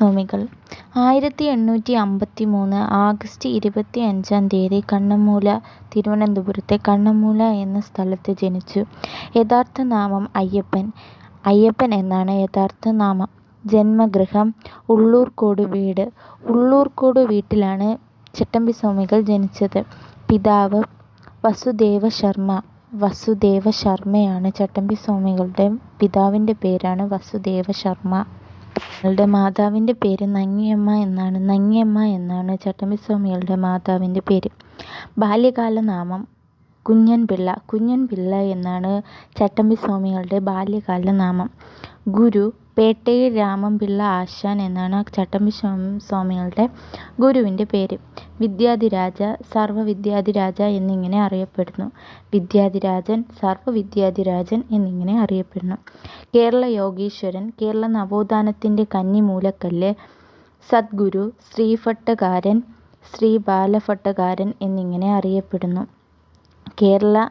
സ്വാമികൾ 1853 ആഗസ്റ്റ് 25 കണ്ണമൂല തിരുവനന്തപുരത്തെ കണ്ണമൂല എന്ന സ്ഥലത്ത് ജനിച്ചു. യഥാർത്ഥ നാമം അയ്യപ്പൻ. അയ്യപ്പൻ എന്നാണ് യഥാർത്ഥ നാമം. ജന്മഗൃഹം ഉള്ളൂർക്കോട് വീട്. ഉള്ളൂർക്കോട് വീട്ടിലാണ് ചട്ടമ്പിസ്വാമികൾ ജനിച്ചത്. പിതാവ് വസുദേവ ശർമ്മ. വസുദേവ ശർമ്മയാണ് ചട്ടമ്പിസ്വാമികളുടെ പിതാവിൻ്റെ പേരാണ് വസുദേവ ശർമ്മ. ളുടെ മാതാവിൻ്റെ പേര് നങ്ങിയമ്മ എന്നാണ്. നങ്ങിയമ്മ എന്നാണ് ചട്ടമ്പിസ്വാമികളുടെ മാതാവിൻ്റെ പേര്. ബാല്യകാല നാമം കുഞ്ഞൻപിള്ള. കുഞ്ഞൻപിള്ള എന്നാണ് ചട്ടമ്പിസ്വാമികളുടെ ബാല്യകാല നാമം. ഗുരു പേട്ടയിൽ രാമൻപിള്ള ആശാൻ എന്നാണ് ചട്ടമ്പിസ്വാമികളുടെ ഗുരുവിൻ്റെ പേര്. വിദ്യാധിരാജ, സർവ്വവിദ്യാധിരാജ എന്നിങ്ങനെ അറിയപ്പെടുന്നു. വിദ്യാധിരാജൻ, സർവ്വവിദ്യാധിരാജൻ എന്നിങ്ങനെ അറിയപ്പെടുന്നു. കേരള യോഗീശ്വരൻ, കേരള നവോത്ഥാനത്തിൻ്റെ കന്നിമൂലക്കല്ല്, സദ്ഗുരു, ശ്രീഭട്ടകാരൻ, ശ്രീ ബാലഭട്ടകാരൻ എന്നിങ്ങനെ അറിയപ്പെടുന്നു. കേരള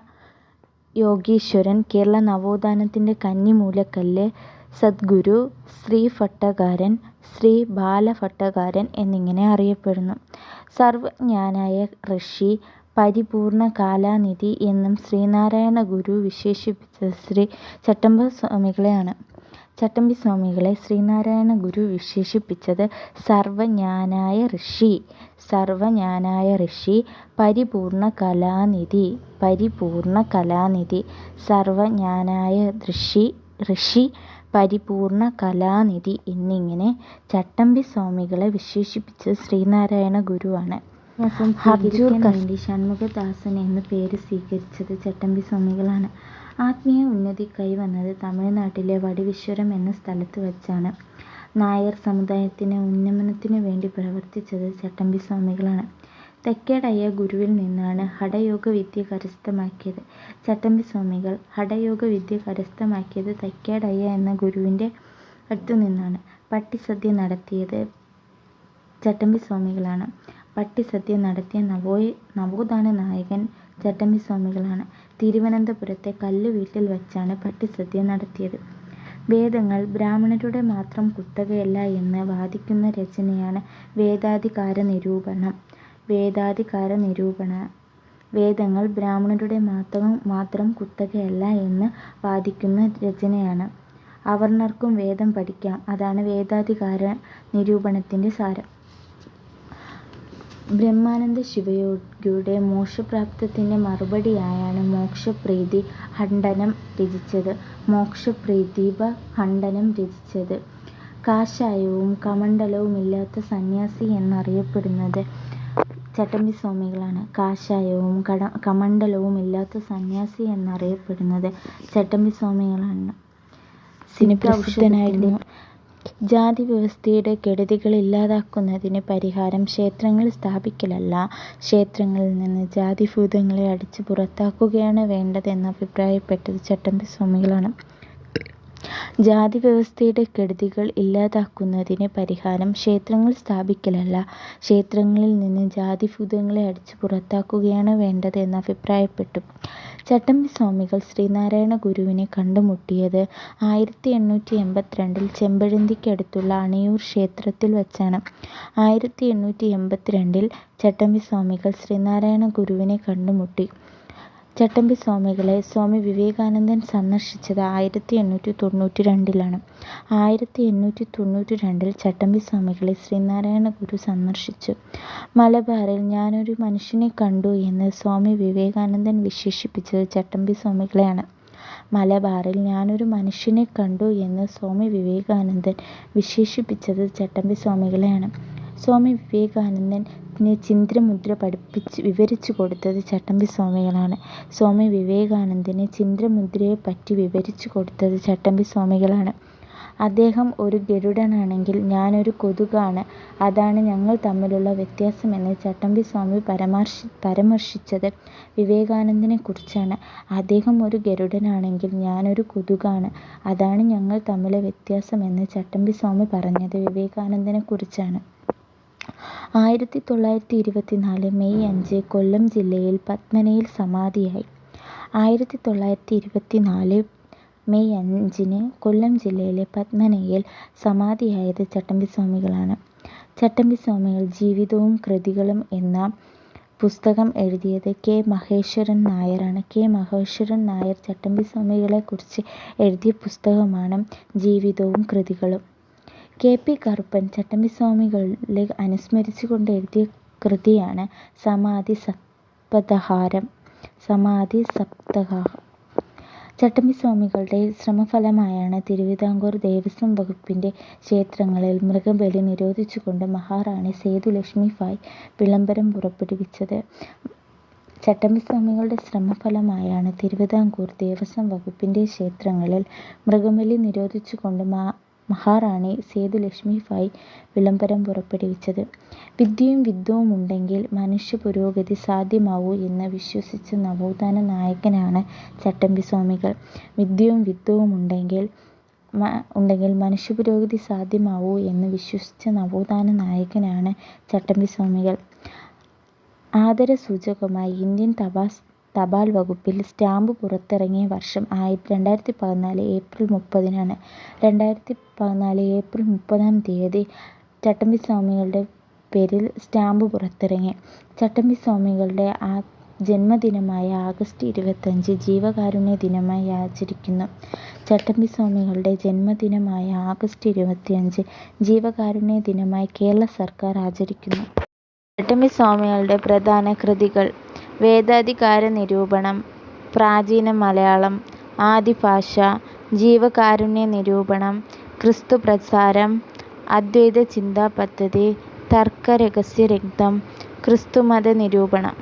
യോഗീശ്വരൻ, കേരള നവോത്ഥാനത്തിൻ്റെ കന്നിമൂലക്കല്ല്, സദ്ഗുരു, ശ്രീഭട്ടകാരൻ, ശ്രീ ബാലഭട്ടകാരൻ എന്നിങ്ങനെ അറിയപ്പെടുന്നു. സർവജ്ഞനായ ഋഷി, പരിപൂർണ കാലാനിധി എന്നും ശ്രീനാരായണ ഗുരു വിശേഷിപ്പിച്ചത് ശ്രീ ചട്ടമ്പിസ്വാമികളെയാണ്. ചട്ടമ്പിസ്വാമികളെ ശ്രീനാരായണ ഗുരു വിശേഷിപ്പിച്ചത് സർവജ്ഞനായ ഋഷി. സർവജ്ഞനായ ഋഷി, പരിപൂർണ കലാനിധി. പരിപൂർണ കലാനിധി. സർവജ്ഞനായ ഋഷി, പരിപൂർണ കലാനിധി എന്നിങ്ങനെ ചട്ടമ്പിസ്വാമികളെ വിശേഷിപ്പിച്ചത് ശ്രീനാരായണ ഗുരുവാണ്. വേണ്ടി ഷൺമുഖദാസൻ എന്ന പേര് സ്വീകരിച്ചത് ചട്ടമ്പിസ്വാമികളാണ്. ആത്മീയ ഉന്നതി കൈവന്നത് തമിഴ്നാട്ടിലെ വടിവിശ്വരം എന്ന സ്ഥലത്ത് വച്ചാണ്. നായർ സമുദായത്തിന് ഉന്നമനത്തിനു വേണ്ടി പ്രവർത്തിച്ചത് ചട്ടമ്പിസ്വാമികളാണ്. തെക്കേടയ്യ ഗുരുവിൽ നിന്നാണ് ഹഠയോഗ വിദ്യ കരസ്ഥമാക്കിയത്. ചട്ടമ്പിസ്വാമികൾ ഹഠയോഗ വിദ്യ കരസ്ഥമാക്കിയത് തെക്കേടയ്യ എന്ന ഗുരുവിൻ്റെ അടുത്തു നിന്നാണ്. പട്ടിസദ്യ നടത്തിയത് ചട്ടമ്പിസ്വാമികളാണ്. പട്ടിസദ്യ നടത്തിയ നവോത്ഥാന നായകൻ ചട്ടമ്പിസ്വാമികളാണ്. തിരുവനന്തപുരത്തെ കല്ലുവീട്ടിൽ വച്ചാണ് പട്ടിസദ്യ നടത്തിയത്. വേദങ്ങൾ ബ്രാഹ്മണരുടെ മാത്രം കുത്തകയല്ല എന്ന് വാദിക്കുന്ന രചനയാണ് വേദാധികാര നിരൂപണം. വേദാധികാര നിരൂപണ. വേദങ്ങൾ ബ്രാഹ്മണരുടെ മാത്രം കുത്തകയല്ല എന്ന് വാദിക്കുന്ന രചനയാണ്. അവർണർക്കും വേദം പഠിക്കാം. അതാണ് വേദാധികാര നിരൂപണത്തിൻ്റെ സാരം. ബ്രഹ്മാനന്ദ ശിവയോഗിയുടെ മോക്ഷപ്രാപ്തത്തിൻ്റെ മറുപടിയായാണ് മോക്ഷപ്രീതി ഖണ്ഡനം രചിച്ചത്. മോക്ഷപ്രീതിപ ഖണ്ഡനം രചിച്ചത്. കാഷായവും കമണ്ഡലവുമില്ലാത്ത സന്യാസി എന്നറിയപ്പെടുന്നത് ചട്ടമ്പിസ്വാമികളാണ്. കാഷായവും കമണ്ഡലവും ഇല്ലാത്ത സന്യാസി എന്നറിയപ്പെടുന്നത് ചട്ടമ്പിസ്വാമികളാണ്. സിനിപ്രസിദ്ധനായിരുന്നു. ജാതി വ്യവസ്ഥയുടെ കെടുതികൾ ഇല്ലാതാക്കുന്നതിന് പരിഹാരം ക്ഷേത്രങ്ങൾ സ്ഥാപിക്കലല്ല, ക്ഷേത്രങ്ങളിൽ നിന്ന് ജാതിഭൂതങ്ങളെ അടിച്ചു പുറത്താക്കുകയാണ് വേണ്ടതെന്ന് അഭിപ്രായപ്പെട്ടത് ചട്ടമ്പിസ്വാമികളാണ്. ജാതി വ്യവസ്ഥയുടെ കെടുതികൾ ഇല്ലാതാക്കുന്നതിന് പരിഹാരം ക്ഷേത്രങ്ങൾ സ്ഥാപിക്കലല്ല, ക്ഷേത്രങ്ങളിൽ നിന്ന് ജാതിഭൂതങ്ങളെ അടിച്ചു പുറത്താക്കുകയാണ് വേണ്ടതെന്ന് അഭിപ്രായപ്പെട്ടു. ചട്ടമ്പിസ്വാമികൾ ശ്രീനാരായണ ഗുരുവിനെ കണ്ടുമുട്ടിയത് 1882 ചെമ്പഴന്തിക്കടുത്തുള്ള അണിയൂർ ക്ഷേത്രത്തിൽ വച്ചാണ്. 1882 ചട്ടമ്പിസ്വാമികൾ ശ്രീനാരായണ ഗുരുവിനെ കണ്ടുമുട്ടി. ചട്ടമ്പിസ്വാമികളെ സ്വാമി വിവേകാനന്ദൻ സന്ദർശിച്ചത് 1892 1892 ചട്ടമ്പിസ്വാമികളെ ശ്രീനാരായണ ഗുരു സന്ദർശിച്ചു. മലബാറിൽ ഞാനൊരു മനുഷ്യനെ കണ്ടു എന്ന് സ്വാമി വിവേകാനന്ദൻ വിശേഷിപ്പിച്ചത് ചട്ടമ്പിസ്വാമികളെയാണ്. മലബാറിൽ ഞാനൊരു മനുഷ്യനെ കണ്ടു എന്ന് സ്വാമി വിവേകാനന്ദൻ വിശേഷിപ്പിച്ചത് ചട്ടമ്പിസ്വാമികളെയാണ്. സ്വാമി വിവേകാനന്ദന് ചിന്ദ്രമുദ്ര വിവരിച്ചു കൊടുത്തത് ചട്ടമ്പിസ്വാമികളാണ്. സ്വാമി വിവേകാനന്ദന് ചിന്ദ്രമുദ്രയെപ്പറ്റി വിവരിച്ചു കൊടുത്തത് ചട്ടമ്പിസ്വാമികളാണ്. അദ്ദേഹം ഒരു ഗരുഡനാണെങ്കിൽ ഞാനൊരു കൊതുകാണ്, അതാണ് ഞങ്ങൾ തമ്മിലുള്ള വ്യത്യാസമെന്ന് ചട്ടമ്പിസ്വാമി പരാമർശിച്ചത് വിവേകാനന്ദനെക്കുറിച്ചാണ്. അദ്ദേഹം ഒരു ഗരുഡനാണെങ്കിൽ ഞാനൊരു കൊതുകാണ്, അതാണ് ഞങ്ങൾ തമ്മിലെ വ്യത്യാസമെന്ന് ചട്ടമ്പിസ്വാമി പറഞ്ഞത് വിവേകാനന്ദനെക്കുറിച്ചാണ്. 1924 മെയ് 5 കൊല്ലം ജില്ലയിൽ പത്മനയിൽ സമാധിയായി. 1924 മെയ് 5 കൊല്ലം ജില്ലയിലെ പത്മനയിൽ സമാധിയായത് ചട്ടമ്പിസ്വാമികളാണ്. ചട്ടമ്പിസ്വാമികൾ ജീവിതവും കൃതികളും എന്ന പുസ്തകം എഴുതിയത് കെ. മഹേശ്വരൻ നായരാണ്. കെ. മഹേശ്വരൻ നായർ ചട്ടമ്പിസ്വാമികളെക്കുറിച്ച് എഴുതിയ പുസ്തകമാണ് ജീവിതവും കൃതികളും. കെ. പി. കറുപ്പൻ ചട്ടമ്പിസ്വാമികളെ അനുസ്മരിച്ചുകൊണ്ട് എഴുതിയ കൃതിയാണ് സമാധി സപ്താഹാരം. ചട്ടമ്പിസ്വാമികളുടെ ശ്രമഫലമായാണ് തിരുവിതാംകൂർ ദേവസ്വം വകുപ്പിന്റെ ക്ഷേത്രങ്ങളിൽ മൃഗബലി നിരോധിച്ചുകൊണ്ട് മഹാറാണി സേതുലക്ഷ്മിഭായ് വിളംബരം പുറപ്പെടുവിച്ചത്. ചട്ടമ്പിസ്വാമികളുടെ ശ്രമഫലമായാണ് തിരുവിതാംകൂർ ദേവസ്വം വകുപ്പിന്റെ ക്ഷേത്രങ്ങളിൽ മൃഗബലി നിരോധിച്ചുകൊണ്ട് മഹാറാണി സേതുലക്ഷ്മിഭായ് വിളംബരം പുറപ്പെടുവിച്ചത്. വിദ്യയും വിത്തവുമുണ്ടെങ്കിൽ മനുഷ്യ പുരോഗതി സാധ്യമാവൂ എന്ന് വിശ്വസിച്ച നവോത്ഥാന നായകനാണ് ചട്ടമ്പിസ്വാമികൾ. വിദ്യയും വിത്തവുമുണ്ടെങ്കിൽ മനുഷ്യ പുരോഗതി സാധ്യമാവൂ എന്ന് വിശ്വസിച്ച നവോത്ഥാന നായകനാണ് ചട്ടമ്പിസ്വാമികൾ. ആദരസൂചകമായി ഇന്ത്യൻ തപാൽ വകുപ്പിൽ സ്റ്റാമ്പ് പുറത്തിറങ്ങിയ വർഷം 2014 ഏപ്രിൽ 30-നാണ്. 2014 ഏപ്രിൽ 30 ചട്ടമ്പിസ്വാമികളുടെ പേരിൽ സ്റ്റാമ്പ് പുറത്തിറങ്ങി. ചട്ടമ്പിസ്വാമികളുടെ ജന്മദിനമായ ആഗസ്റ്റ് 25 ജീവകാരുണ്യ ദിനമായി ആചരിക്കുന്നു. ചട്ടമ്പിസ്വാമികളുടെ ജന്മദിനമായ ആഗസ്റ്റ് 25 ജീവകാരുണ്യ ദിനമായി കേരള സർക്കാർ ആചരിക്കുന്നു. ചട്ടമ്പിസ്വാമികളുടെ പ്രധാന കൃതികൾ: വേദാധികാര നിരൂപണം, പ്രാചീന മലയാളം, ആദിഭാഷ, ജീവകാരുണ്യ നിരൂപണം, ക്രിസ്തുപ്രസാരം, അദ്വൈത ചിന്താപദ്ധതി, തർക്കരഹസ്യരത്നം, ക്രിസ്തുമത നിരൂപണം.